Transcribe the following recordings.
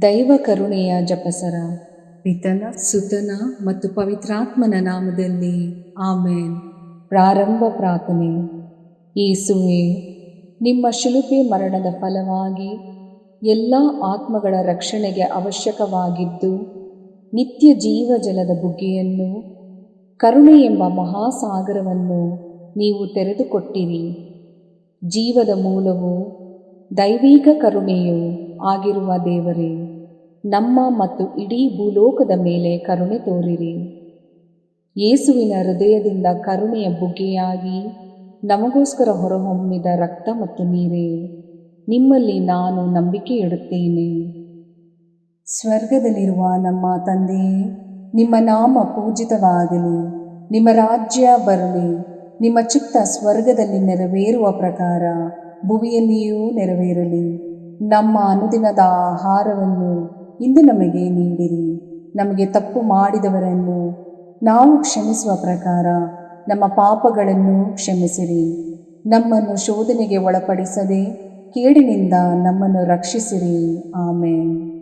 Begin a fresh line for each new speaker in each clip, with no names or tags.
ದೈವ ಕರುಣೆಯ ಜಪಸರ. ಪಿತನ, ಸುತನ ಮತ್ತು ಪವಿತ್ರಾತ್ಮನ ನಾಮದಲ್ಲಿ ಆಮೇನ್. ಪ್ರಾರಂಭ ಪ್ರಾರ್ಥನೆ. ಯೇಸುವೇ, ನಿಮ್ಮ ಶಿಲುಬೆ ಮರಣದ ಫಲವಾಗಿ ಎಲ್ಲ ಆತ್ಮಗಳ ರಕ್ಷಣೆಗೆ ಅವಶ್ಯಕವಾಗಿದ್ದು ನಿತ್ಯ ಜೀವ ಜಲದ ಬುಗ್ಗೆಯನ್ನು, ಕರುಣೆ ಎಂಬ ಮಹಾಸಾಗರವನ್ನು ನೀವು ತೆರೆದುಕೊಟ್ಟಿರಿ. ಜೀವದ ಮೂಲವು ದೈವಿಕ ಕರುಣೆಯೂ ಆಗಿರುವ ದೇವರೇ, ನಮ್ಮ ಮತ್ತು ಇಡೀ ಭೂಲೋಕದ ಮೇಲೆ ಕರುಣೆ ತೋರಿರಿ. ಯೇಸುವಿನ ಹೃದಯದಿಂದ ಕರುಣೆಯ ಬುಗ್ಗೆಯಾಗಿ ನಮಗೋಸ್ಕರ ಹೊರಹೊಮ್ಮಿದ ರಕ್ತ ಮತ್ತು ನೀರೇ, ನಿಮ್ಮಲ್ಲಿ ನಾನು ನಂಬಿಕೆ ಇಡುತ್ತೇನೆ. ಸ್ವರ್ಗದಲ್ಲಿರುವ ನಮ್ಮ ತಂದೆಯೇ, ನಿಮ್ಮ ನಾಮ ಪೂಜಿತವಾಗಲಿ, ನಿಮ್ಮ ರಾಜ್ಯ ಬರಲಿ, ನಿಮ್ಮ ಚಿತ್ತ ಸ್ವರ್ಗದಲ್ಲಿ ನೆರವೇರುವ ಪ್ರಕಾರ ಭುವಿಯಲ್ಲಿಯೂ ನೆರವೇರಲಿ. ನಮ್ಮ ಅನುದಿನದ ಆಹಾರವನ್ನು ಇಂದು ನಮಗೆ ನೀಡಿರಿ. ನಮಗೆ ತಪ್ಪು ಮಾಡಿದವರನ್ನು ನಾವು ಕ್ಷಮಿಸುವ ಪ್ರಕಾರ ನಮ್ಮ ಪಾಪಗಳನ್ನು ಕ್ಷಮಿಸಿರಿ. ನಮ್ಮನ್ನು ಶೋಧನೆಗೆ ಒಳಪಡಿಸದೆ ಕೇಡಿನಿಂದ ನಮ್ಮನ್ನು ರಕ್ಷಿಸಿರಿ. ಆಮೇನ್.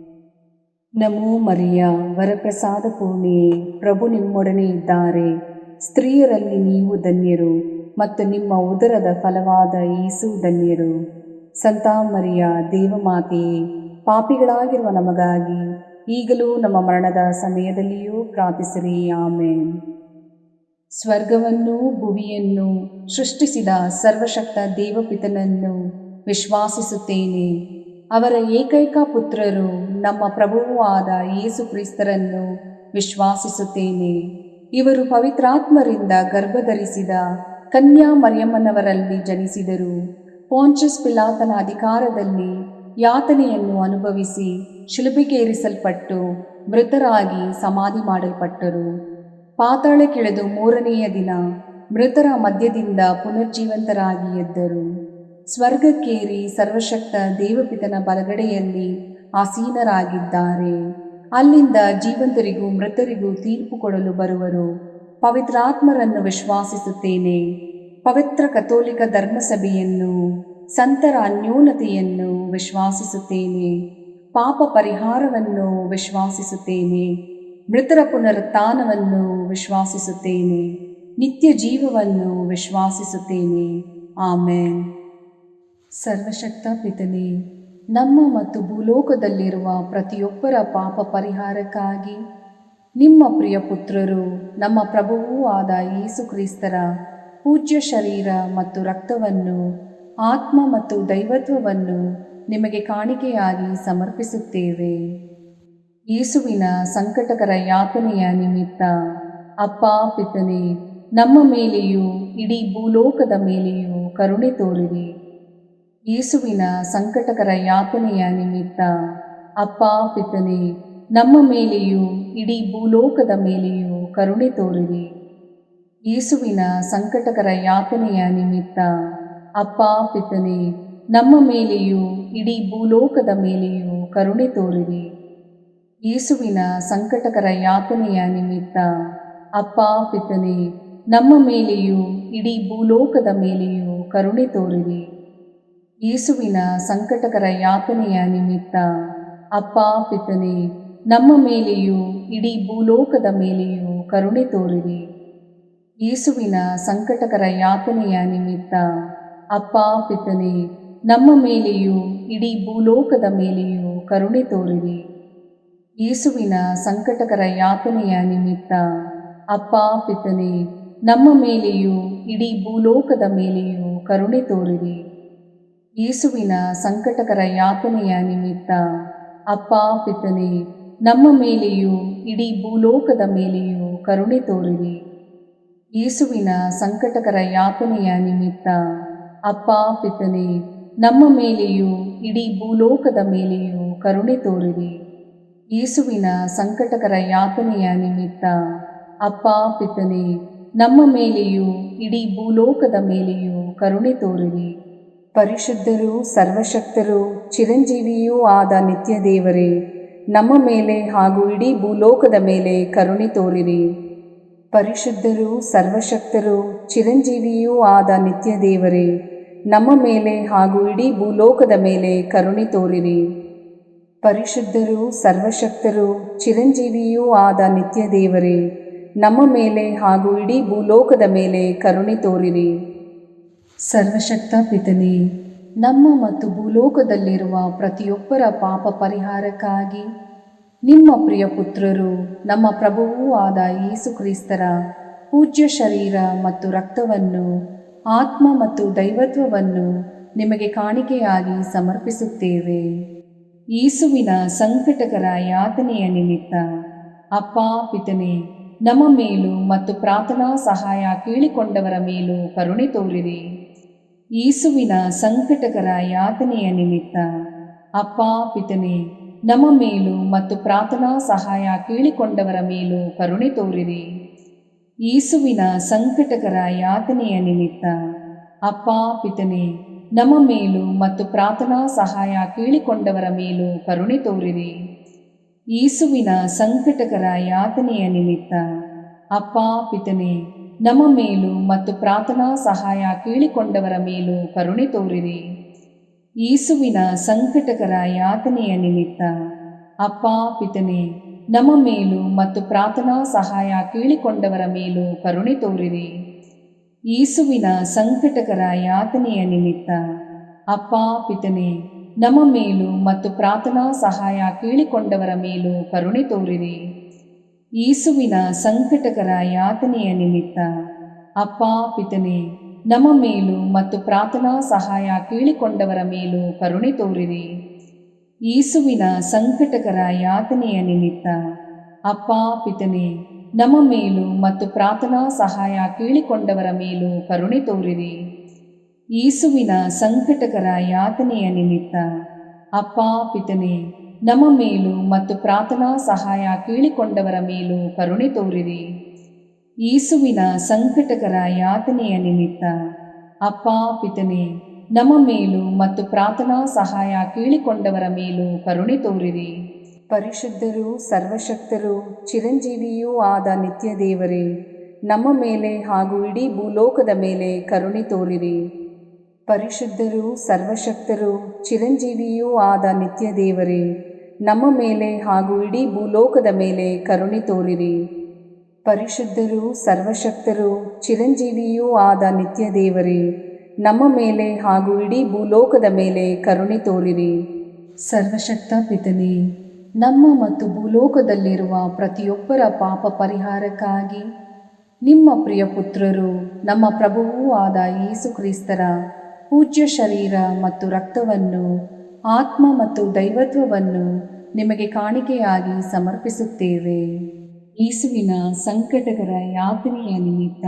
ನಮೋ ಮರಿಯ, ವರಪ್ರಸಾದ ಪೂರ್ಣಿಯೇ, ಪ್ರಭು ನಿಮ್ಮೊಡನೆ ಇದ್ದಾರೆ. ಸ್ತ್ರೀಯರಲ್ಲಿ ನೀವು ಧನ್ಯರು ಮತ್ತು ನಿಮ್ಮ ಉದರದ ಫಲವಾದ ಯೇಸು ಧನ್ಯರು. ಸಂತ ಮರಿಯ, ದೇವಮಾತೆಯೇ, ಪಾಪಿಗಳಾಗಿರುವ ನಮಗಾಗಿ ಈಗಲೂ ನಮ್ಮ ಮರಣದ ಸಮಯದಲ್ಲಿಯೂ ಪ್ರಾರ್ಥಿಸಿರಿ. ಆಮೇನ್. ಸ್ವರ್ಗವನ್ನು ಭುವಿಯನ್ನು ಸೃಷ್ಟಿಸಿದ ಸರ್ವಶಕ್ತ ದೇವಪಿತನನ್ನು ವಿಶ್ವಾಸಿಸುತ್ತೇನೆ. ಅವರ ಏಕೈಕ ಪುತ್ರರು ನಮ್ಮ ಪ್ರಭುವೂ ಆದ ಯೇಸು ಕ್ರಿಸ್ತರನ್ನು ವಿಶ್ವಾಸಿಸುತ್ತೇನೆ. ಇವರು ಪವಿತ್ರಾತ್ಮರಿಂದ ಗರ್ಭಧರಿಸಿದ ಕನ್ಯಾ ಮರಿಯಮ್ಮನವರಲ್ಲಿ ಜನಿಸಿದರು. ಪೋಂಚಸ್ ಪಿಲಾತನ ಅಧಿಕಾರದಲ್ಲಿ ಯಾತನೆಯನ್ನು ಅನುಭವಿಸಿ ಶಿಲುಬೆಗೇರಿಸಲ್ಪಟ್ಟು ಮೃತರಾಗಿ ಸಮಾಧಿ ಮಾಡಲ್ಪಟ್ಟರು. ಪಾತಾಳಕ್ಕಿಳಿದು ಮೂರನೆಯ ದಿನ ಮೃತರ ಮಧ್ಯದಿಂದ ಪುನರ್ಜೀವಂತರಾಗಿ ಎದ್ದರು. ಸ್ವರ್ಗಕ್ಕೇರಿ ಸರ್ವಶಕ್ತ ದೇವಪಿತನ ಬಲಗಡೆಯಲ್ಲಿ ಆಸೀನರಾಗಿದ್ದಾರೆ. ಅಲ್ಲಿಂದ ಜೀವಂತರಿಗೂ ಮೃತರಿಗೂ ತೀರ್ಪು ಕೊಡಲು ಬರುವರು. ಪವಿತ್ರಾತ್ಮರನ್ನು ವಿಶ್ವಾಸಿಸುತ್ತೇನೆ. ಪವಿತ್ರ ಕಥೋಲಿಕ ಧರ್ಮಸಭೆಯನ್ನು, ಸಂತರ ಅನ್ಯೋನ್ಯತೆಯನ್ನು ವಿಶ್ವಾಸಿಸುತ್ತೇನೆ. ಪಾಪ ಪರಿಹಾರವನ್ನು ವಿಶ್ವಾಸಿಸುತ್ತೇನೆ. ಮೃತರ ಪುನರುತ್ಥಾನವನ್ನು ವಿಶ್ವಾಸಿಸುತ್ತೇನೆ. ನಿತ್ಯ ಜೀವವನ್ನು ವಿಶ್ವಾಸಿಸುತ್ತೇನೆ. ಆಮೇನ್. ಸರ್ವಶಕ್ತ ಪಿತನೇ, ನಮ್ಮ ಮತ್ತು ಭೂಲೋಕದಲ್ಲಿರುವ ಪ್ರತಿಯೊಬ್ಬರ ಪಾಪ ಪರಿಹಾರಕ್ಕಾಗಿ ನಿಮ್ಮ ಪ್ರಿಯ ಪುತ್ರರು, ನಮ್ಮ ಪ್ರಭುವೂ ಆದ ಯೇಸು ಕ್ರಿಸ್ತರ ಪೂಜ್ಯ ಶರೀರ ಮತ್ತು ರಕ್ತವನ್ನು, ಆತ್ಮ ಮತ್ತು ದೈವತ್ವವನ್ನು ನಿಮಗೆ ಕಾಣಿಕೆಯಾಗಿ ಸಮರ್ಪಿಸುತ್ತೇವೆ. ಯೇಸುವಿನ ಸಂಕಟಕರ ಯಾತನೆಯ ನಿಮಿತ್ತ ಅಪ್ಪ ಪಿತನೇ, ನಮ್ಮ ಮೇಲೆಯೂ ಇಡೀ ಭೂಲೋಕದ ಮೇಲೆಯೂ ಕರುಣೆ ತೋರಿರಿ. ಯೇಸುವಿನ ಸಂಕಟಕರ ಯಾತನೆಯ ನಿಮಿತ್ತ ಅಪ್ಪ ಪಿತನೇ, ನಮ್ಮ ಮೇಲೆಯೂ ಇಡೀ ಭೂಲೋಕದ ಮೇಲೆಯೂ ಕರುಣೆ ತೋರಿರಿ. ಯೇಸುವಿನ ಸಂಕಟಕರ ಯಾತನೆಯ ನಿಮಿತ್ತ ಅಪ್ಪ ಪಿತನೇ, ನಮ್ಮ ಮೇಲೆಯೂ ಇಡೀ ಭೂಲೋಕದ ಮೇಲೆಯೂ ಕರುಣೆ ತೋರಿರಿ. ಯೇಸುವಿನ ಸಂಕಟಕರ ಯಾತನೆಯ ನಿಮಿತ್ತ ಅಪ್ಪ ಪಿತನೇ, ನಮ್ಮ ಮೇಲೆಯೂ ಇಡೀ ಭೂಲೋಕದ ಮೇಲೆಯೂ ಕರುಣೆ ತೋರಿರಿ. ಯೇಸುವಿನ ಸಂಕಟಕರ ಯಾತನೆಯ ನಿಮಿತ್ತ ಅಪ್ಪ ಪಿತನೇ, ನಮ್ಮ ಮೇಲೆಯೂ ಇಡೀ ಭೂಲೋಕದ ಮೇಲೆಯೂ ಕರುಣೆ ತೋರಿರಿ. ಯೇಸುವಿನ ಸಂಕಟಕರ ಯಾತನೆಯ ನಿಮಿತ್ತ ಅಪ್ಪ ಪಿತನೇ, ನಮ್ಮ ಮೇಲೆಯೂ ಇಡೀ ಭೂಲೋಕದ ಮೇಲೆಯೂ ಕರುಣೆ ತೋರಿರಿ. ಯೇಸುವಿನ ಸಂಕಟಕರ ಯಾತನೆಯ ನಿಮಿತ್ತ ಅಪ್ಪ ಪಿತನೇ, ನಮ್ಮ ಮೇಲೆಯೂ ಇಡೀ ಭೂಲೋಕದ ಮೇಲೆಯೂ ಕರುಣೆ ತೋರಿರಿ. ಯೇಸುವಿನ ಸಂಕಟಕರ ಯಾತನೆಯ ನಿಮಿತ್ತ ಅಪ್ಪ ಪಿತನೇ, ನಮ್ಮ ಮೇಲೆಯೂ ಇಡೀ ಭೂಲೋಕದ ಮೇಲೆಯೂ ಕರುಣೆ ತೋರಿರಿ. ಯೇಸುವಿನ ಸಂಕಟಕರ ಯಾತನೆಯ ನಿಮಿತ್ತ ಅಪ್ಪ ಪಿತನೇ, ನಮ್ಮ ಮೇಲೆಯೂ ಇಡೀ ಭೂಲೋಕದ ಮೇಲೆಯೂ ಕರುಣೆ ತೋರಿರಿ. ಯೇಸುವಿನ ಸಂಕಟಕರ ಯಾತನೆಯ ನಿಮಿತ್ತ ಅಪ್ಪ ಪಿತನೇ, ನಮ್ಮ ಮೇಲೆಯೂ ಇಡೀ ಭೂಲೋಕದ ಮೇಲೆಯೂ ಕರುಣೆ ತೋರಿರಿ. ಪರಿಶುದ್ಧರೂ ಸರ್ವಶಕ್ತರೂ ಚಿರಂಜೀವಿಯೂ ಆದ ನಿತ್ಯ ದೇವರೇ, ನಮ್ಮ ಮೇಲೆ ಹಾಗೂ ಇಡೀ ಭೂಲೋಕದ ಮೇಲೆ ಕರುಣೆ ತೋರಿರಿ. ಪರಿಶುದ್ಧರೂ ಸರ್ವಶಕ್ತರೂ ಚಿರಂಜೀವಿಯೂ ಆದ ನಿತ್ಯ ದೇವರೇ, ನಮ್ಮ ಮೇಲೆ ಹಾಗೂ ಇಡೀ ಭೂಲೋಕದ ಮೇಲೆ ಕರುಣೆ ತೋರಿರಿ. ಪರಿಶುದ್ಧರೂ ಸರ್ವಶಕ್ತರೂ ಚಿರಂಜೀವಿಯೂ ಆದ ನಿತ್ಯ ದೇವರೇ, ನಮ್ಮ ಮೇಲೆ ಹಾಗೂ ಇಡೀ ಭೂಲೋಕದ ಮೇಲೆ ಕರುಣೆ ತೋರಿರಿ. ಸರ್ವಶಕ್ತ ಪಿತನೇ, ನಮ್ಮ ಮತ್ತು ಭೂಲೋಕದಲ್ಲಿರುವ ಪ್ರತಿಯೊಬ್ಬರ ಪಾಪ ಪರಿಹಾರಕ್ಕಾಗಿ ನಿಮ್ಮ ಪ್ರಿಯ ಪುತ್ರರು, ನಮ್ಮ ಪ್ರಭುವೂ ಆದ ಯೇಸು ಕ್ರಿಸ್ತರ ಪೂಜ್ಯ ಶರೀರ ಮತ್ತು ರಕ್ತವನ್ನು, ಆತ್ಮ ಮತ್ತು ದೈವತ್ವವನ್ನು ನಿಮಗೆ ಕಾಣಿಕೆಯಾಗಿ ಸಮರ್ಪಿಸುತ್ತೇವೆ. ಯೇಸುವಿನ ಸಂಕಟಕರ ಯಾತನೆಯ ನಿಮಿತ್ತ ಅಪ್ಪ ಪಿತನೇ, ನಮ್ಮ ಮೇಲೂ ಮತ್ತು ಪ್ರಾರ್ಥನಾ ಸಹಾಯ ಕೇಳಿಕೊಂಡವರ ಮೇಲೂ ಕರುಣೆ ತೋರಿರಿ. ಯೇಸುವಿನ ಸಂಕಟಕರ ಯಾತನೆಯ ನಿಮಿತ್ತ ಅಪ್ಪ ಪಿತನೇ, ನಮ್ಮ ಮೇಲೂ ಮತ್ತು ಪ್ರಾರ್ಥನಾ ಸಹಾಯ ಕೇಳಿಕೊಂಡವರ ಮೇಲೂ ಕರುಣೆ ತೋರಿರಿ. ಯೇಸುವಿನ ಸಂಕಟಕರ ಯಾತನೆಯ ನಿಮಿತ್ತ ಅಪ್ಪ ಪಿತನೇ, ನಮ್ಮ ಮೇಲೂ ಮತ್ತು ಪ್ರಾರ್ಥನಾ ಸಹಾಯ ಕೇಳಿಕೊಂಡವರ ಮೇಲೂ ಕರುಣೆ ತೋರಿರಿ. ಯೇಸುವಿನ ಸಂಕಟಕರ ಯಾತನೆಯ ನಿಮಿತ್ತ ಅಪ್ಪ ಪಿತನೇ, ನಮ್ಮ ಮೇಲೂ ಮತ್ತು ಪ್ರಾರ್ಥನಾ ಸಹಾಯ ಕೇಳಿಕೊಂಡವರ ಮೇಲೂ ಕರುಣೆ ತೋರಿರಿ. ಯೇಸುವಿನ ಸಂಕಟಕರ ಯಾತನೆಯ ನಿಮಿತ್ತ ಅಪ್ಪ ಪಿತನೇ, ನಮ್ಮ ಮೇಲೂ ಮತ್ತು ಪ್ರಾರ್ಥನಾ ಸಹಾಯ ಕೇಳಿಕೊಂಡವರ ಮೇಲೂ ಕರುಣೆ ತೋರಿರಿ. ಯೇಸುವಿನ ಸಂಕಟಕರ ಯಾತನೆಯ ನಿಮಿತ್ತ ಅಪ್ಪ ಪಿತನೇ, ನಮ್ಮ ಮೇಲೂ ಮತ್ತು ಪ್ರಾರ್ಥನಾ ಸಹಾಯ ಕೇಳಿಕೊಂಡವರ ಮೇಲೂ ಕರುಣೆ ತೋರಿರಿ. ಯೇಸುವಿನ ಸಂಕಟಕರ ಯಾತನೆಯ ನಿಮಿತ್ತ ಅಪ್ಪ ಪಿತನೇ, ನಮ್ಮ ಮೇಲೂ ಮತ್ತು ಪ್ರಾರ್ಥನಾ ಸಹಾಯ ಕೇಳಿಕೊಂಡವರ ಮೇಲೂ ಕರುಣೆ ತೋರಿರಿ. ಯೇಸುವಿನ ಸಂಕಟಕರ ಯಾತನೆಯ ನಿಮಿತ್ತ ಅಪ್ಪ ಪಿತನೇ, ನಮ್ಮ ಮೇಲೂ ಮತ್ತು ಪ್ರಾರ್ಥನಾ ಸಹಾಯ ಕೇಳಿಕೊಂಡವರ ಮೇಲೂ ಕರುಣೆ ತೋರಿರಿ. ಯೇಸುವಿನ ಸಂಕಟಕರ ಯಾತನೆಯ ನಿಮಿತ್ತ ಅಪ್ಪ ಪಿತನೇ, ನಮ್ಮ ಮೇಲೂ ಮತ್ತು ಪ್ರಾರ್ಥನಾ ಸಹಾಯ ಕೇಳಿಕೊಂಡವರ ಮೇಲೂ ಕರುಣೆ ತೋರಿರಿ. ಯೇಸುವಿನ ಸಂಕಟಕರ ಯಾತನೆಯ ನಿಮಿತ್ತ ಅಪ್ಪ ಪಿತನೇ, ನಮ್ಮ ಮೇಲೂ ಮತ್ತು ಪ್ರಾರ್ಥನಾ ಸಹಾಯ ಕೇಳಿಕೊಂಡವರ ಮೇಲೂ ಕರುಣೆ ತೋರಿರಿ. ಪರಿಶುದ್ಧರೂ ಸರ್ವಶಕ್ತರೂ ಚಿರಂಜೀವಿಯೂ ಆದ ನಿತ್ಯ ದೇವರೇ, ನಮ್ಮ ಮೇಲೆ ಹಾಗೂ ಇಡೀ ಭೂಲೋಕದ ಮೇಲೆ ಕರುಣೆ ತೋರಿರಿ. ಪರಿಶುದ್ಧರೂ ಸರ್ವಶಕ್ತರೂ ಚಿರಂಜೀವಿಯೂ ಆದ ನಿತ್ಯ ದೇವರೇ, ನಮ್ಮ ಮೇಲೆ ಹಾಗೂ ಇಡೀ ಭೂಲೋಕದ ಮೇಲೆ ಕರುಣೆ ತೋರಿರಿ. ಪರಿಶುದ್ಧರೂ ಸರ್ವಶಕ್ತರೂ ಚಿರಂಜೀವಿಯೂ ಆದ ನಿತ್ಯ ದೇವರೇ, ನಮ್ಮ ಮೇಲೆ ಹಾಗೂ ಇಡೀ ಭೂಲೋಕದ ಮೇಲೆ ಕರುಣೆ ತೋರಿರಿ. ಸರ್ವಶಕ್ತ ಪಿತನೇ, ನಮ್ಮ ಮತ್ತು ಭೂಲೋಕದಲ್ಲಿರುವ ಪ್ರತಿಯೊಬ್ಬರ ಪಾಪ ಪರಿಹಾರಕ್ಕಾಗಿ ನಿಮ್ಮ ಪ್ರಿಯ ಪುತ್ರರು, ನಮ್ಮ ಪ್ರಭುವೂ ಆದ ಯೇಸು ಕ್ರಿಸ್ತರ ಪೂಜ್ಯ ಶರೀರ ಮತ್ತು ರಕ್ತವನ್ನು, ಆತ್ಮ ಮತ್ತು ದೈವತ್ವವನ್ನು ನಿಮಗೆ ಕಾಣಿಕೆಯಾಗಿ ಸಮರ್ಪಿಸುತ್ತೇವೆ. ಯೇಸುವಿನ ಸಂಕಟಕರ ಯಾತನೆಯ ನಿಮಿತ್ತ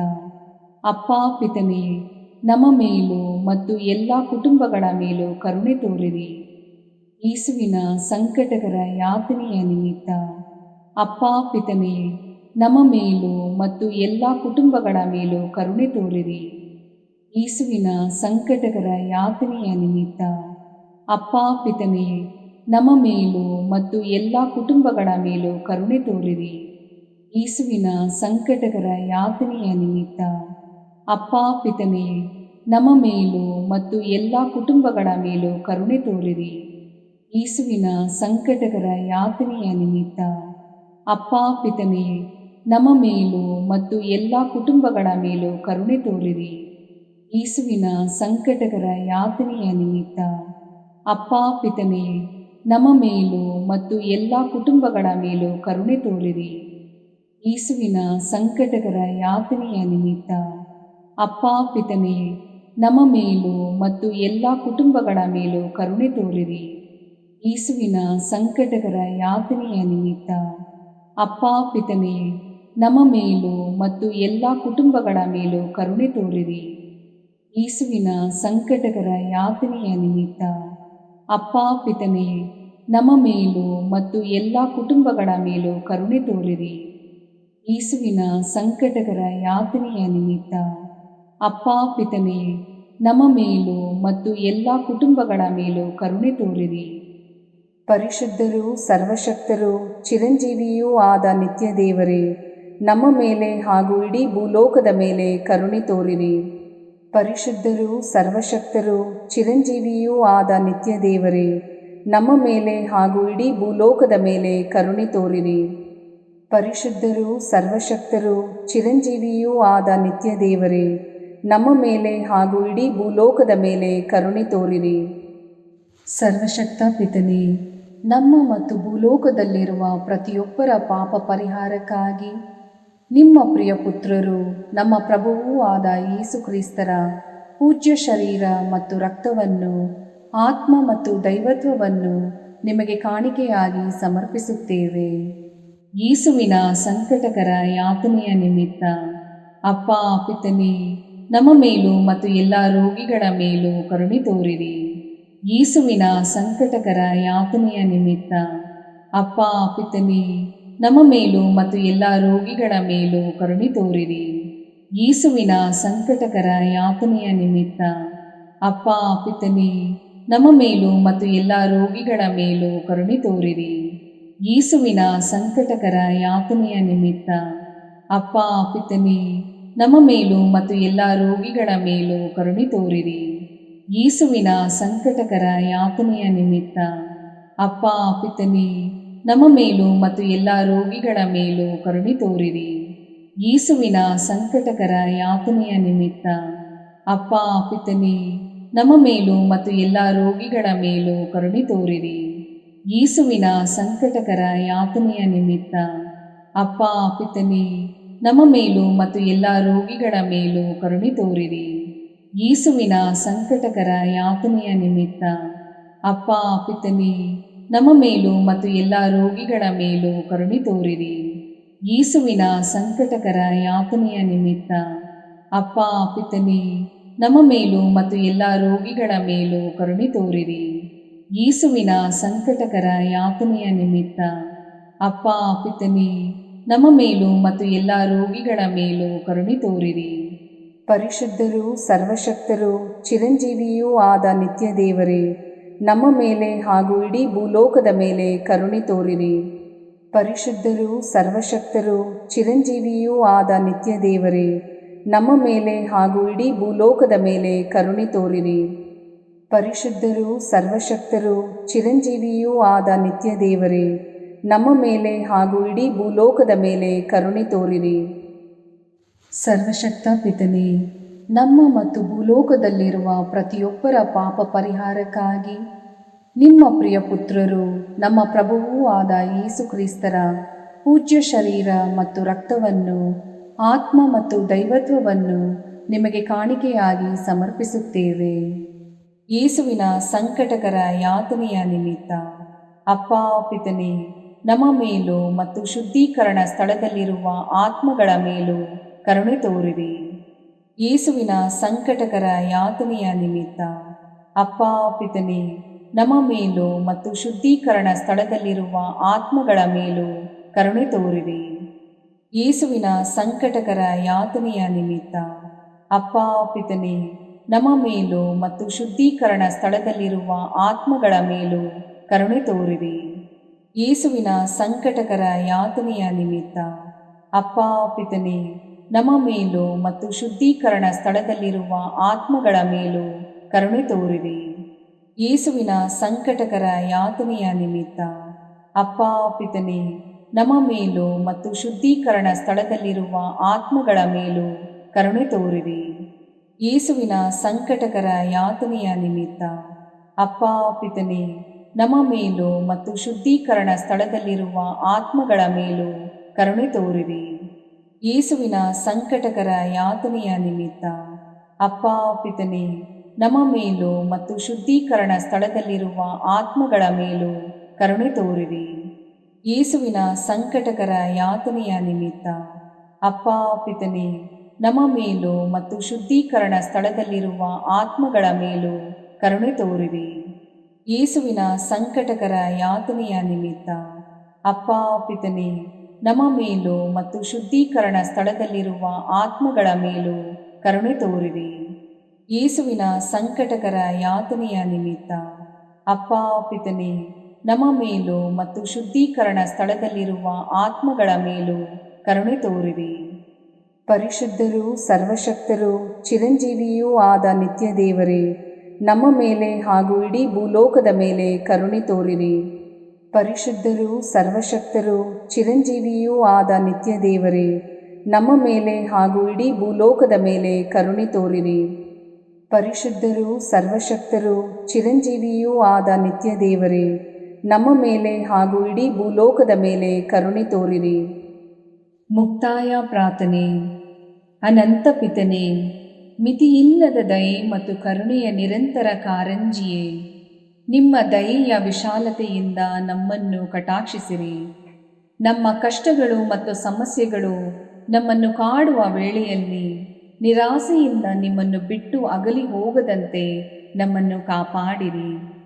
ಅಪ್ಪ ಪಿತನೇ, ನಮ್ಮ ಮೇಲೂ ಮತ್ತು ಎಲ್ಲ ಕುಟುಂಬಗಳ ಮೇಲೂ ಕರುಣೆ ತೋರಿರಿ. ಯೇಸುವಿನ ಸಂಕಟಕರ ಯಾತನೆಯ ನಿಮಿತ್ತ ಅಪ್ಪ ಪಿತನೇ, ನಮ್ಮ ಮೇಲೂ ಮತ್ತು ಎಲ್ಲ ಕುಟುಂಬಗಳ ಮೇಲೂ ಕರುಣೆ ತೋರಿರಿ. ಯೇಸುವಿನ ಸಂಕಟಕರ ಯಾತನೆಯ ನಿಮಿತ್ತ ಅಪ್ಪ ಪಿತನೇ, ನಮ್ಮ ಮೇಲೂ ಮತ್ತು ಎಲ್ಲ ಕುಟುಂಬಗಳ ಮೇಲೂ ಕರುಣೆ ತೋರಿರಿ. ಯೇಸುವಿನ ಸಂಕಟಕರ ಯಾತನೆಯ ನಿಮಿತ್ತ ಅಪ್ಪ ಪಿತನೇ, ನಮ್ಮ ಮೇಲೂ ಮತ್ತು ಎಲ್ಲ ಕುಟುಂಬಗಳ ಮೇಲೂ ಕರುಣೆ ತೋರಿರಿ. ಯೇಸುವಿನ ಸಂಕಟಕರ ಯಾತನೆಯ ನಿಮಿತ್ತ ಅಪ್ಪ ಪಿತನೇ, ನಮ್ಮ ಮೇಲೂ ಮತ್ತು ಎಲ್ಲ ಕುಟುಂಬಗಳ ಮೇಲೂ ಕರುಣೆ ತೋರಿರಿ. ಯೇಸುವಿನ ಸಂಕಟಕರ ಯಾತನೆಯ ನಿಮಿತ್ತ ಅಪ್ಪ ಪಿತನೇ, ನಮ್ಮ ಮೇಲೂ ಮತ್ತು ಎಲ್ಲ ಕುಟುಂಬಗಳ ಮೇಲೂ ಕರುಣೆ ತೋರಿರಿ. ಯೇಸುವಿನ ಸಂಕಟಕರ ಯಾತನೆಯ ನಿಮಿತ್ತ ಅಪ್ಪ ಪಿತನೇ, ನಮ್ಮ ಮೇಲೂ ಮತ್ತು ಎಲ್ಲ ಕುಟುಂಬಗಳ ಮೇಲೂ ಕರುಣೆ ತೋರಿರಿ. ಯೇಸುವಿನ ಸಂಕಟಕರ ಯಾತನೆಯ ನಿಮಿತ್ತ ಅಪ್ಪ ಪಿತನೇ, ನಮ್ಮ ಮೇಲೂ ಮತ್ತು ಎಲ್ಲ ಕುಟುಂಬಗಳ ಮೇಲೂ ಕರುಣೆ ತೋರಿರಿ. ಯೇಸುವಿನ ಸಂಕಟಕರ ಯಾತನೆಯ ನಿಮಿತ್ತ ಅಪ್ಪ ಪಿತನೇ, ನಮ್ಮ ಮೇಲೂ ಮತ್ತು ಎಲ್ಲ ಕುಟುಂಬಗಳ ಮೇಲೂ ಕರುಣೆ ತೋರಿರಿ. ಯೇಸುವಿನ ಸಂಕಟಕರ ಯಾತನೆಯ ನಿಮಿತ್ತ ಅಪ್ಪ ಪಿತನೇ, ನಮ್ಮ ಮೇಲೂ ಮತ್ತು ಎಲ್ಲ ಕುಟುಂಬಗಳ ಮೇಲೂ ಕರುಣೆ ತೋರಿರಿ. ಪರಿಶುದ್ಧರೂ ಸರ್ವಶಕ್ತರೂ ಚಿರಂಜೀವಿಯೂ ಆದ ನಿತ್ಯ ದೇವರೇ, ನಮ್ಮ ಮೇಲೆ ಹಾಗೂ ಇಡೀ ಭೂಲೋಕದ ಮೇಲೆ ಕರುಣೆ ತೋರಿರಿ. ಪರಿಶುದ್ಧರೂ ಸರ್ವಶಕ್ತರೂ ಚಿರಂಜೀವಿಯೂ ಆದ ನಿತ್ಯ ದೇವರೇ, ನಮ್ಮ ಮೇಲೆ ಹಾಗೂ ಇಡೀ ಭೂಲೋಕದ ಮೇಲೆ ಕರುಣೆ ತೋರಿರಿ. ಪರಿಶುದ್ಧರೂ ಸರ್ವಶಕ್ತರೂ ಚಿರಂಜೀವಿಯೂ ಆದ ನಿತ್ಯ ದೇವರೇ, ನಮ್ಮ ಮೇಲೆ ಹಾಗೂ ಇಡೀ ಭೂಲೋಕದ ಮೇಲೆ ಕರುಣೆ ತೋರಿರಿ. ಸರ್ವಶಕ್ತ ಪಿತನೇ, ನಮ್ಮ ಮತ್ತು ಭೂಲೋಕದಲ್ಲಿರುವ ಪ್ರತಿಯೊಬ್ಬರ ಪಾಪ ಪರಿಹಾರಕ್ಕಾಗಿ ನಿಮ್ಮ ಪ್ರಿಯ ಪುತ್ರರು, ನಮ್ಮ ಪ್ರಭುವೂ ಆದ ಯೇಸು ಕ್ರಿಸ್ತರ ಪೂಜ್ಯ ಶರೀರ ಮತ್ತು ರಕ್ತವನ್ನು, ಆತ್ಮ ಮತ್ತು ದೈವತ್ವವನ್ನು ನಿಮಗೆ ಕಾಣಿಕೆಯಾಗಿ ಸಮರ್ಪಿಸುತ್ತೇವೆ. ಯೇಸುವಿನ ಸಂಕಟಕರ ಯಾತನೆಯ ನಿಮಿತ್ತ ಅಪ್ಪ ಪಿತನೇ, ನಮ್ಮ ಮೇಲೂ ಮತ್ತು ಎಲ್ಲ ರೋಗಿಗಳ ಮೇಲೂ ಕರುಣೆ ತೋರಿರಿ. ಯೇಸುವಿನ ಸಂಕಟಕರ ಯಾತನೆಯ ನಿಮಿತ್ತ ಅಪ್ಪ ಪಿತನೇ, ನಮ್ಮ ಮೇಲೂ ಮತ್ತು ಎಲ್ಲ ರೋಗಿಗಳ ಮೇಲೂ ಕರುಣೆ ತೋರಿರಿ. ಯೇಸುವಿನ ಸಂಕಟಕರ ಯಾತನೆಯ ನಿಮಿತ್ತ ಅಪ್ಪ ಪಿತನೇ, ನಮ್ಮ ಮೇಲೂ ಮತ್ತು ಎಲ್ಲ ರೋಗಿಗಳ ಮೇಲೂ ಕರುಣೆ ತೋರಿರಿ. ಯೇಸುವಿನ ಸಂಕಟಕರ ಯಾತನೆಯ ನಿಮಿತ್ತ ಅಪ್ಪ ಪಿತನೇ, ನಮ್ಮ ಮೇಲೂ ಮತ್ತು ಎಲ್ಲ ರೋಗಿಗಳ ಮೇಲೂ ಕರುಣೆ ತೋರಿರಿ. ಯೇಸುವಿನ ಸಂಕಟಕರ ಯಾತನೆಯ ನಿಮಿತ್ತ ಅಪ್ಪ ಪಿತನೇ, ನಮ್ಮ ಮೇಲೂ ಮತ್ತು ಎಲ್ಲ ರೋಗಿಗಳ ಮೇಲೂ ಕರುಣೆ ತೋರಿರಿ. ಯೇಸುವಿನ ಸಂಕಟಕರ ಯಾತನೆಯ ನಿಮಿತ್ತ ಅಪ್ಪ ಪಿತನೇ, ನಮ್ಮ ಮೇಲೂ ಮತ್ತು ಎಲ್ಲ ರೋಗಿಗಳ ಮೇಲೂ ಕರುಣೆ ತೋರಿರಿ. ಯೇಸುವಿನ ಸಂಕಟಕರ ಯಾತನೆಯ ನಿಮಿತ್ತ ಅಪ್ಪ ಪಿತನೇ, ನಮ್ಮ ಮೇಲೂ ಮತ್ತು ಎಲ್ಲ ರೋಗಿಗಳ ಮೇಲೂ ಕರುಣೆ ತೋರಿರಿ. ಯೇಸುವಿನ ಸಂಕಟಕರ ಯಾತನೆಯ ನಿಮಿತ್ತ ಅಪ್ಪ ಪಿತನೇ, ನಮ್ಮ ಮೇಲೂ ಮತ್ತು ಎಲ್ಲ ರೋಗಿಗಳ ಮೇಲೂ ಕರುಣೆ ತೋರಿರಿ. ಯೇಸುವಿನ ಸಂಕಟಕರ ಯಾತನೆಯ ನಿಮಿತ್ತ ಅಪ್ಪ ಪಿತನೇ, ನಮ್ಮ ಮೇಲೂ ಮತ್ತು ಎಲ್ಲ ರೋಗಿಗಳ ಮೇಲೂ ಕರುಣೆ ತೋರಿರಿ. ಯೇಸುವಿನ ಸಂಕಟಕರ ಯಾತನೆಯ ನಿಮಿತ್ತ ಅಪ್ಪ ಪಿತನೇ, ನಮ್ಮ ಮೇಲೂ ಮತ್ತು ಎಲ್ಲ ರೋಗಿಗಳ ಮೇಲೂ ಕರುಣೆ ತೋರಿರಿ. ಪರಿಶುದ್ಧರೂ ಸರ್ವಶಕ್ತರೂ ಚಿರಂಜೀವಿಯೂ ಆದ ನಿತ್ಯ ದೇವರೇ, ನಮ್ಮ ಮೇಲೆ ಹಾಗೂ ಇಡೀ ಭೂಲೋಕದ ಮೇಲೆ ಕರುಣೆ ತೋರಿರಿ. ಪರಿಶುದ್ಧರೂ ಸರ್ವಶಕ್ತರೂ ಚಿರಂಜೀವಿಯೂ ಆದ ನಿತ್ಯ ದೇವರೇ, ನಮ್ಮ ಮೇಲೆ ಹಾಗೂ ಇಡೀ ಭೂಲೋಕದ ಮೇಲೆ ಕರುಣೆ ತೋರಿರಿ. ಪರಿಶುದ್ಧರೂ ಸರ್ವಶಕ್ತರೂ ಚಿರಂಜೀವಿಯೂ ಆದ ನಿತ್ಯ ದೇವರೇ, ನಮ್ಮ ಮೇಲೆ ಹಾಗೂ ಇಡೀ ಭೂಲೋಕದ ಮೇಲೆ ಕರುಣೆ ತೋರಿರಿ. ಸರ್ವಶಕ್ತ ಪಿತನೇ, ನಮ್ಮ ಮತ್ತು ಭೂಲೋಕದಲ್ಲಿರುವ ಪ್ರತಿಯೊಬ್ಬರ ಪಾಪ ಪರಿಹಾರಕ್ಕಾಗಿ ನಿಮ್ಮ ಪ್ರಿಯ ಪುತ್ರರು, ನಮ್ಮ ಪ್ರಭುವೂ ಆದ ಯೇಸು ಕ್ರಿಸ್ತರ ಪೂಜ್ಯ ಶರೀರ ಮತ್ತು ರಕ್ತವನ್ನು, ಆತ್ಮ ಮತ್ತು ದೈವತ್ವವನ್ನು ನಿಮಗೆ ಕಾಣಿಕೆಯಾಗಿ ಸಮರ್ಪಿಸುತ್ತೇವೆ. ಯೇಸುವಿನ ಸಂಕಟಕರ ಯಾತನೆಯ ನಿಮಿತ್ತ ಅಪ್ಪ ಪಿತನೇ, ನಮ್ಮ ಮೇಲೂ ಮತ್ತು ಶುದ್ಧೀಕರಣ ಸ್ಥಳದಲ್ಲಿರುವ ಆತ್ಮಗಳ ಮೇಲೂ ಕರುಣೆ ತೋರಿರಿ. ಯೇಸುವಿನ ಸಂಕಟಕರ ಯಾತನೆಯ ನಿಮಿತ್ತ ಅಪ್ಪ ಪಿತನೇ, ನಮ್ಮ ಮೇಲೂ ಮತ್ತು ಶುದ್ಧೀಕರಣ ಸ್ಥಳದಲ್ಲಿರುವ ಆತ್ಮಗಳ ಮೇಲೂ ಕರುಣೆ ತೋರಿರಿ. ಯೇಸುವಿನ ಸಂಕಟಕರ ಯಾತನೆಯ ನಿಮಿತ್ತ ಅಪ್ಪ ಪಿತನೇ, ನಮ್ಮ ಮೇಲೂ ಮತ್ತು ಶುದ್ಧೀಕರಣ ಸ್ಥಳದಲ್ಲಿರುವ ಆತ್ಮಗಳ ಮೇಲೂ ಕರುಣೆ ತೋರಿರಿ. ಯೇಸುವಿನ ಸಂಕಟಕರ ಯಾತನೆಯ ನಿಮಿತ್ತ ಅಪ್ಪ ಪಿತನೇ, ನಮ್ಮ ಮೇಲೂ ಮತ್ತು ಶುದ್ಧೀಕರಣ ಸ್ಥಳದಲ್ಲಿರುವ ಆತ್ಮಗಳ ಮೇಲೂ ಕರುಣೆ ತೋರಿರಿ. ಯೇಸುವಿನ ಸಂಕಟಕರ ಯಾತನೆಯ ನಿಮಿತ್ತ ಅಪ್ಪ ಪಿತನೇ, ನಮ್ಮ ಮೇಲೂ ಮತ್ತು ಶುದ್ಧೀಕರಣ ಸ್ಥಳದಲ್ಲಿರುವ ಆತ್ಮಗಳ ಮೇಲೂ ಕರುಣೆ ತೋರಿರಿ. ಯೇಸುವಿನ ಸಂಕಟಕರ ಯಾತನೆಯ ನಿಮಿತ್ತ ಅಪ್ಪ ಪಿತನೇ, ನಮ್ಮ ಮೇಲೂ ಮತ್ತು ಶುದ್ಧೀಕರಣ ಸ್ಥಳದಲ್ಲಿರುವ ಆತ್ಮಗಳ ಮೇಲೂ ಕರುಣೆ ತೋರಿರಿ. ಯೇಸುವಿನ ಸಂಕಟಕರ ಯಾತನೆಯ ನಿಮಿತ್ತ ಅಪ್ಪ ಪಿತನೇ, ನಮ್ಮ ಮೇಲೂ ಮತ್ತು ಶುದ್ಧೀಕರಣ ಸ್ಥಳದಲ್ಲಿರುವ ಆತ್ಮಗಳ ಮೇಲೂ ಕರುಣೆ ತೋರಿರಿ. ಯೇಸುವಿನ ಸಂಕಟಕರ ಯಾತನೆಯ ನಿಮಿತ್ತ ಅಪ್ಪ ಪಿತನೇ, ನಮ್ಮ ಮೇಲೂ ಮತ್ತು ಶುದ್ಧೀಕರಣ ಸ್ಥಳದಲ್ಲಿರುವ ಆತ್ಮಗಳ ಮೇಲೂ ಕರುಣೆ ತೋರಿರಿ. ಯೇಸುವಿನ ಸಂಕಟಕರ ಯಾತನೆಯ ನಿಮಿತ್ತ ಅಪ್ಪ ಪಿತನೇ, ನಮ್ಮ ಮೇಲೂ ಮತ್ತು ಶುದ್ಧೀಕರಣ ಸ್ಥಳದಲ್ಲಿರುವ ಆತ್ಮಗಳ ಮೇಲೂ ಕರುಣೆ ತೋರಿರಿ. ಯೇಸುವಿನ ಸಂಕಟಕರ ಯಾತನೆಯ ನಿಮಿತ್ತ ಅಪ್ಪ ಪಿತನೇ, ನಮ್ಮ ಮೇಲೂ ಮತ್ತು ಶುದ್ಧೀಕರಣ ಸ್ಥಳದಲ್ಲಿರುವ ಆತ್ಮಗಳ ಮೇಲೂ ಕರುಣೆ ತೋರಿರಿ. ಪರಿಶುದ್ಧರೂ ಸರ್ವಶಕ್ತರೂ ಚಿರಂಜೀವಿಯೂ ಆದ ನಿತ್ಯ ದೇವರೇ, ನಮ್ಮ ಮೇಲೆ ಹಾಗೂ ಇಡೀ ಭೂಲೋಕದ ಮೇಲೆ ಕರುಣೆ ತೋರಿರಿ. ಪರಿಶುದ್ಧರೂ ಸರ್ವಶಕ್ತರೂ ಚಿರಂಜೀವಿಯೂ ಆದ ನಿತ್ಯ ದೇವರೇ, ನಮ್ಮ ಮೇಲೆ ಹಾಗೂ ಇಡೀ ಭೂಲೋಕದ ಮೇಲೆ ಕರುಣೆ ತೋರಿರಿ. ಪರಿಶುದ್ಧರೂ ಸರ್ವಶಕ್ತರೂ ಚಿರಂಜೀವಿಯೂ ಆದ ನಿತ್ಯ ದೇವರೇ, ನಮ್ಮ ಮೇಲೆ ಹಾಗೂ ಇಡೀ ಭೂಲೋಕದ ಮೇಲೆ ಕರುಣೆ ತೋರಿರಿ. ಮುಕ್ತಾಯ ಪ್ರಾರ್ಥನೆ. ಅನಂತ ಪಿತನೇ, ಮಿತಿಯಿಲ್ಲದ ದಯೆ ಮತ್ತು ಕರುಣೆಯ ನಿರಂತರ ಕಾರಂಜಿಯೇ, ನಿಮ್ಮ ದಯೆಯ ವಿಶಾಲತೆಯಿಂದ ನಮ್ಮನ್ನು ಕಟಾಕ್ಷಿಸಿರಿ. ನಮ್ಮ ಕಷ್ಟಗಳು ಮತ್ತು ಸಮಸ್ಯೆಗಳು ನಮ್ಮನ್ನು ಕಾಡುವ ವೇಳೆಯಲ್ಲಿ ನಿರಾಸೆಯಿಂದ ನಿಮ್ಮನ್ನು ಬಿಟ್ಟು ಅಗಲಿ ಹೋಗದಂತೆ ನಮ್ಮನ್ನು ಕಾಪಾಡಿರಿ.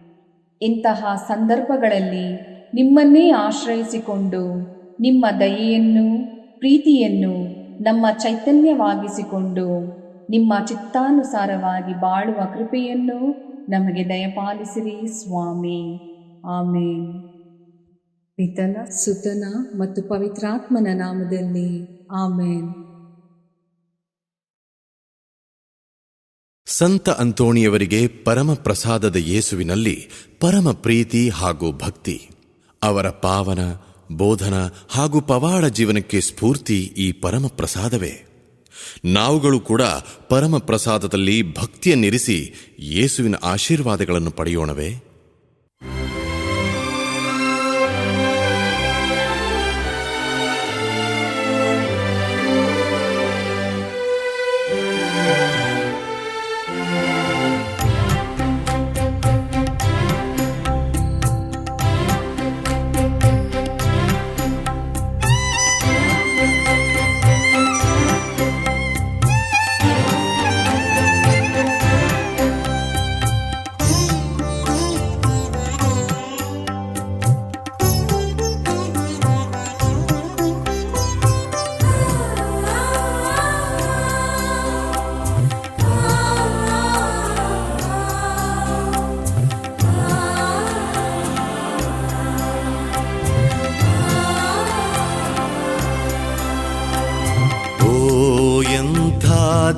ಇಂತಹ ಸಂದರ್ಭಗಳಲ್ಲಿ ನಿಮ್ಮನ್ನೇ ಆಶ್ರಯಿಸಿಕೊಂಡು ನಿಮ್ಮ ದಯೆಯನ್ನು ಪ್ರೀತಿಯನ್ನು ನಮ್ಮ ಚೈತನ್ಯವಾಗಿಸಿಕೊಂಡು ನಿಮ್ಮ ಚಿತ್ತಾನುಸಾರವಾಗಿ ಬಾಳುವ ಕೃಪೆಯನ್ನು ನಮಗೆ ದಯಪಾಲಿಸಿರಿ ಸ್ವಾಮಿ. ಆಮೇನ್. ಪಿತನ ಸುತನ ಮತ್ತು ಪವಿತ್ರಾತ್ಮನ ನಾಮದಲ್ಲಿ ಆಮೇನ್.
ಸಂತ ಅಂತೋಣಿಯವರಿಗೆ ಪರಮ ಪ್ರಸಾದದ ಯೇಸುವಿನಲ್ಲಿ ಪರಮ ಪ್ರೀತಿ ಹಾಗೂ ಭಕ್ತಿ. ಅವರ ಪಾವನ ಬೋಧನ ಹಾಗೂ ಪವಾಡ ಜೀವನಕ್ಕೆ ಸ್ಫೂರ್ತಿ ಈ ಪರಮ ಪ್ರಸಾದವೇ. ನಾವುಗಳು ಕೂಡ ಪರಮ ಪ್ರಸಾದದಲ್ಲಿ ಭಕ್ತಿಯನ್ನಿರಿಸಿ ಯೇಸುವಿನ ಆಶೀರ್ವಾದಗಳನ್ನು ಪಡೆಯೋಣವೇ?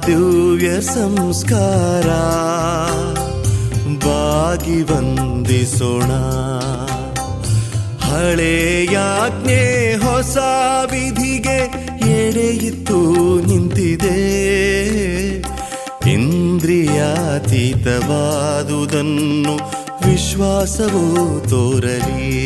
ದಿವ್ಯ ಸಂಸ್ಕಾರ ಬಾಗಿ ವಂದಿಸೋಣ. ಹಳೆಯಾಜ್ಞೆ ಹೊಸ ವಿಧಿಗೆ ಎಡೆಯಿತ್ತು ನಿಂತಿದೆ. ಇಂದ್ರಿಯಾತೀತವಾದುದನ್ನು ವಿಶ್ವಾಸವೂ ತೋರಲಿ.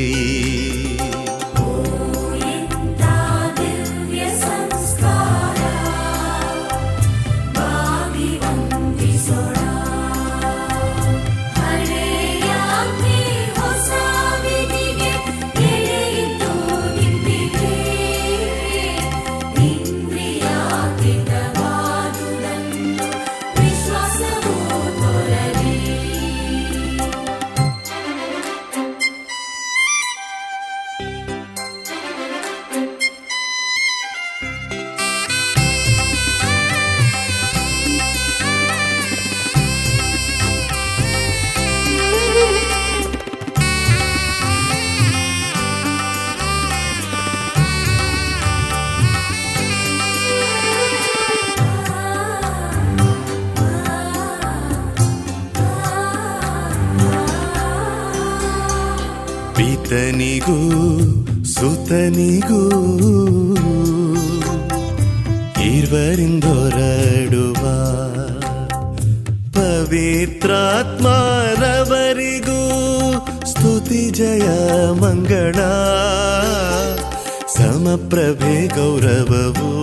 ಪಿತನಿಗೂ ಸುತನಿಗೂ ಇರ್ವರಿಂದೊರಡುವ ಪವಿತ್ರಾತ್ಮರವರಿಗೂ ಸ್ತುತಿ ಜಯ ಮಂಗಳ. ಸಮಪ್ರಭೆ ಗೌರವವು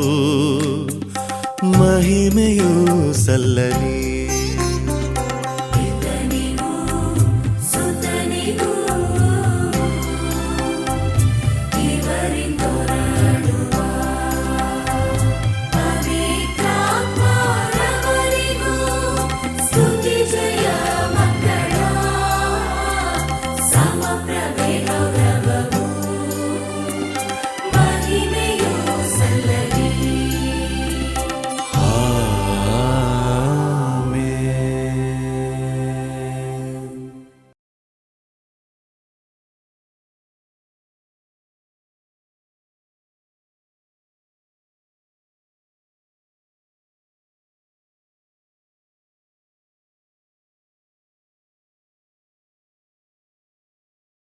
ಮಹಿಮೆಯೂ ಸಲ್ಲಲಿ.